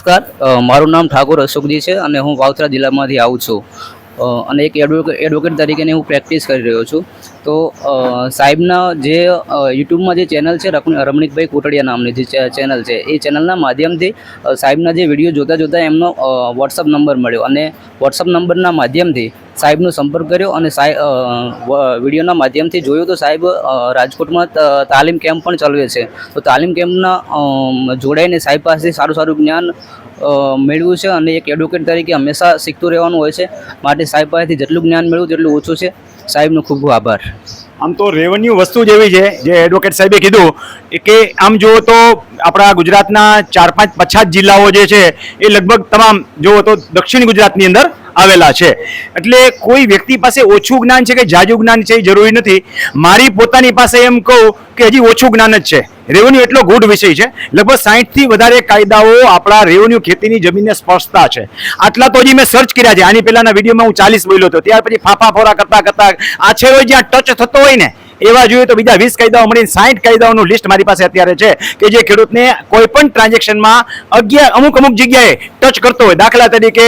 નમસ્કાર, મારું નામ ઠાકોર અશોકજી છે અને હું વાવથરા જિલ્લામાંથી આવું છું અને એક એડવોકેટ તરીકેની હું પ્રેક્ટિસ કરી રહ્યો છું. તો સાહેબના જે યુટ્યુબમાં જે ચેનલ છે રમણીકભાઈ કોટડિયા નામની જે ચેનલ છે, એ ચેનલના માધ્યમથી સાહેબના જે વિડીયો જોતાં એમનો વોટ્સઅપ નંબર મળ્યો અને વોટ્સઅપ નંબરના માધ્યમથી સાહેબનો સંપર્ક કર્યો અને વિડીયોના માધ્યમથી જોયું તો સાહેબ રાજકોટમાં તાલીમ કેમ્પ પણ ચાલવે છે. તો તાલીમ કેમ્પના જોડાઈને સાહેબ પાસેથી સારું જ્ઞાન મેળવ્યું છે અને એક એડવોકેટ તરીકે હંમેશા શીખતું રહેવાનું હોય છે. માટે સાહેબ પાસેથી જેટલું જ્ઞાન મેળવ્યું તેટલું ઓછું છે. સાહેબનો ખૂબ ખૂબ આભાર. આમ તો રેવન્યુ વસ્તુ જેવી છે જે એડવોકેટ સાહેબે કીધું કે આમ જુઓ તો આપણા ગુજરાતના 4-5 પછાત જિલ્લાઓ જે છે એ લગભગ તમામ જુઓ તો દક્ષિણ ગુજરાતની અંદર આવેલા છે. એટલે કોઈ વ્યક્તિ પાસે ઓછું જ્ઞાન છે કે જાજુ જ્ઞાન છે એ જરૂરી નથી. મારી પોતાની પાસે એમ કહું કે હજી ઓછું જ્ઞાન જ છે. રેવન્યુ એટલો ગુડ વિષય છે. લગભગ 60થી વધારે કાયદાઓ આપણા રેવન્યુ ખેતીની જમીનને સ્પર્શતા છે. આટલા તો હજી મેં સર્ચ કર્યા છે. આની પહેલાના વિડીયોમાં હું 40 બોલ્યો હતો. ત્યાર પછી ફાફા ફોરા કરતા આછેરો જ્યાં ટચ થતો હોય ને એવા જોઈએ તો બીજા 20 કાયદાઓ મળીને 60 કાયદાઓનું લિસ્ટ મારી પાસે અત્યારે છે કે જે ખેડૂતને કોઈ પણ ટ્રાન્ઝેક્શનમાં અમુક જગ્યાએ ટચ કરતો હોય. દાખલા તરીકે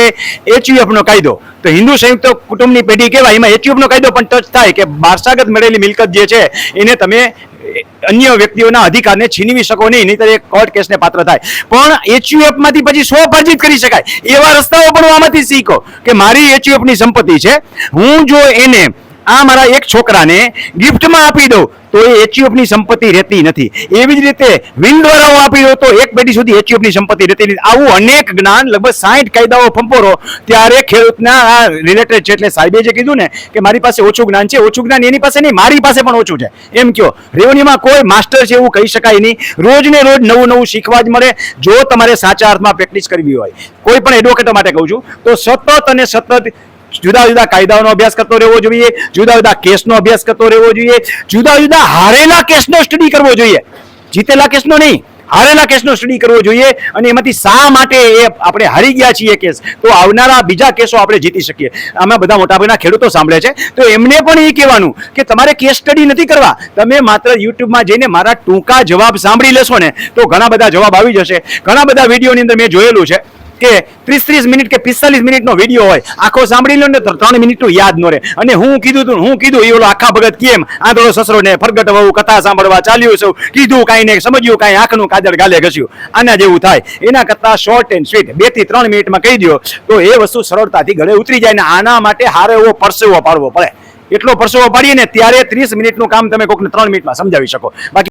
HUF નો કાયદો, તો હિન્દુ સંયુક્ત કુટુંબની પેઢી કહેવાય, એમાં HUF નો કાયદો પણ ટચ થાય કે વારસાગત મળેલી મિલકત જે છે એને તમે અન્ય વ્યક્તિઓના અધિકારને છીનવી શકો નહીં, નહીંતર એક કોર્ટ કેસને પાત્ર થાય. પણ HUF માંથી પછી સ્વપર્જિત કરી શકાય એવા રસ્તાઓ પણ આમાંથી શીખો કે મારી HUF ની સંપત્તિ છે, હું જો એને આ મારા એક છોકરાને ગિફ્ટમાં આપી દઉં તો એ HUF ની સંપત્તિ રહેતી નથી. એવી જ રીતે વિલ દ્વારા હું આપી દઉં તો એક પેઢી સુધી HUF ની સંપત્તિ રહેતી નથી. આવું અનેક જ્ઞાન લગભગ 60 કાયદાઓ ફંપોરો ત્યારે ખેડૂતના આ રિલેટેડ છે. એટલે સાહેબે જે કીધું ને કે મારી પાસે ઓછું જ્ઞાન છે, ઓછું જ્ઞાન એની પાસે નહીં, મારી પાસે પણ ઓછું છે એમ કહો. રેવન્યુમાં કોઈ માસ્ટર છે એવું કહી શકાય નહીં. રોજ ને રોજ નવું શીખવા જ મળે જો તમારે સાચા અર્થમાં પ્રેક્ટિસ કરવી હોય. કોઈ પણ એડવોકેટો માટે કહું છું તો સતત જુદા કાયદાઓનો અભ્યાસ કરતો રહેવો જોઈએ, જુદા કેસનો અભ્યાસ કરતો રહેવો જોઈએ, જુદા હારેલા કેસનો સ્ટડી કરવો જોઈએ, જીતેલા કેસનો નહીં, હારેલા કેસનો સ્ટડી કરવો જોઈએ. અને એમાંથી શા માટે એ આપણે હારી ગયા છીએ કેસ, તો આવનારા બીજા કેસો આપણે જીતી શકીએ. આમાં બધા મોટાભાગના ખેડૂતો સાંભળે છે તો એમને પણ એ કહેવાનું કે તમારે કેસ સ્ટડી નથી કરવા. તમે માત્ર યુટ્યુબમાં જઈને મારા ટૂંકા જવાબ સાંભળી લેશો ને તો ઘણા બધા જવાબ આવી જશે. ઘણા બધા વિડીયોની અંદર મેં જોયેલું છે કે 30 મિનિટ કે 45 મિનિટનો વિડીયો હોય, આખો સાંભળી લો ને તો 3 મિનિટનું યાદ ન રહે. અને હું કીધું એ ઓલો આખા ભગત કેમ આંધળો સસરો ને ફરગટ વહુ કથા સાંભળવા ચાલ્યું સૌ, કીધું કાંઈ ને સમજ્યું કાંઈ, આંખનું કાજળ ગાલે ઘસ્યું. આના જેવું થાય. એના કરતાં શોર્ટ એન્ડ સ્વીટ 2 થી 3 મિનિટમાં કહી દો તો એ વસ્તુ સરળતાથી ગળે ઉતરી જાય. ને આના માટે હારો એવો પરસેવો પાડવો પડે. એટલો પરસેવો પાડીએ ને ત્યારે 30 મિનિટનું કામ તમે કોઈકને 3 મિનિટમાં સમજાવી શકો. બાકી